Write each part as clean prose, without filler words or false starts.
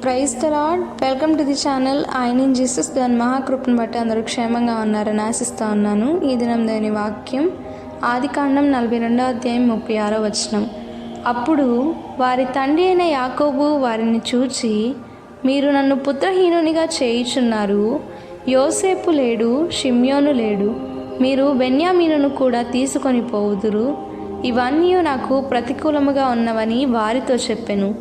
Praise the lord. Welcome to the channel. ఆయన in Jesus దాని మహాకృపను బట్టి అందరూ క్షేమంగా ఉన్నారని ఆశిస్తూ ఉన్నాను. ఈ దినం దాని వాక్యం ఆదికాండం 42వ అధ్యాయం 36వ వచనం. అప్పుడు వారి తండ్రి అయిన యాకోబు వారిని చూచి, మీరు నన్ను పుత్రహీనునిగా చేయుచున్నారు. యోసేపు లేడు, షిమ్యోను లేడు, మీరు బెన్యామీనును కూడా తీసుకొని పోవుదురు. ఇవన్నీ నాకు ప్రతికూలముగా ఉన్నవని వారితో చెప్పెను.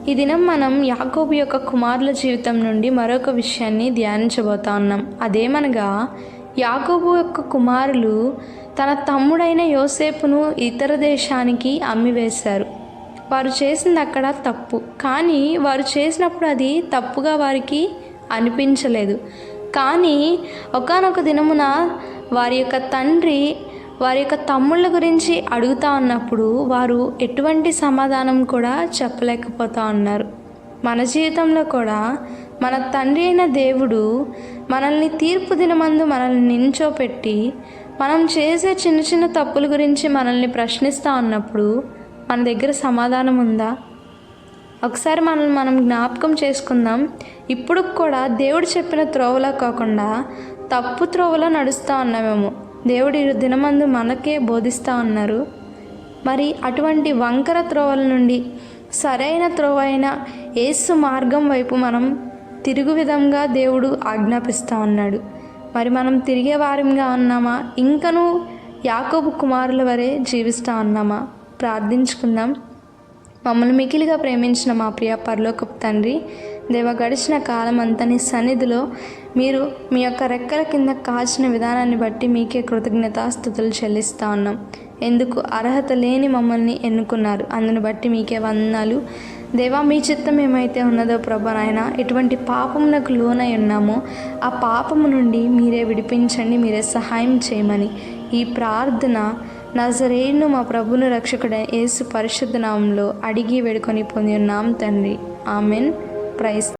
ఈ దినం మనం యాకోబు యొక్క కుమారుల జీవితం నుండి మరొక విషయాన్ని ధ్యానించబోతా ఉన్నాం. అదేమనగా, యాకోబు యొక్క కుమారులు తన తమ్ముడైన యోసేపును ఇతర దేశానికి అమ్మివేశారు. వారు చేసింది అక్కడ తప్పు, కానీ వారు చేసినప్పుడు అది తప్పుగా వారికి అనిపించలేదు. కానీ ఒకానొక దినమున వారి యొక్క తండ్రి వారి యొక్క తమ్ముళ్ళ గురించి అడుగుతూ ఉన్నప్పుడు వారు ఎటువంటి సమాధానం కూడా చెప్పలేకపోతూ ఉన్నారు. మన జీవితంలో కూడా మన తండ్రి అయిన దేవుడు మనల్ని తీర్పు దినమందు మనల్ని నించోపెట్టి మనం చేసే చిన్న చిన్న తప్పుల గురించి మనల్ని ప్రశ్నిస్తూ ఉన్నప్పుడు మన దగ్గర సమాధానం ఉందా? ఒకసారి మనం జ్ఞాపకం చేసుకుందాం. ఇప్పుడు కూడా దేవుడు చెప్పిన త్రోవలో కాకుండా తప్పు త్రోవలో నడుస్తూ ఉన్నామేమో. దేవుడు ఈ దినమందు మనకే బోధిస్తూ ఉన్నారు. మరి అటువంటి వంకర త్రోవల నుండి సరైన త్రోవ అయిన యేసు మార్గం వైపు మనం తిరుగు విధంగా దేవుడు ఆజ్ఞాపిస్తూ ఉన్నాడు. మరి మనం తిరిగే వారంగా ఉన్నామా? ఇంకనూ యాకోబు కుమారుల వరే జీవిస్తూ ఉన్నామా? ప్రార్థించుకుందాం. మమ్మల్ని మికిలిగా ప్రేమించిన మా ప్రియ పరలోకపు తండ్రి, దేవ, గడిచిన కాలం అంతా నీ సన్నిధిలో మీరు మీ యొక్క రెక్కల కింద కాచిన విధానాన్ని బట్టి మీకే కృతజ్ఞతాస్తుతులు చెల్లిస్తూ ఉన్నాం. ఎందుకు అర్హత లేని మమ్మల్ని ఎన్నుకున్నారు, అందుని బట్టి మీకే వందనాలు. దేవా, మీ చిత్తం ఏమైతే ఉన్నదో ప్రభా నాయన, ఎటువంటి పాపమునకు లోనై ఉన్నామో ఆ పాపము నుండి మీరే విడిపించండి, మీరే సహాయం చేయమని ఈ ప్రార్థన నజరేయును మా ప్రభువును రక్షకుడైన యేసు పరిశుద్ధ నామములో అడిగి వేడుకొని పొంది ఉన్నాం తండ్రి. ఆమెన్. ప్రైజ్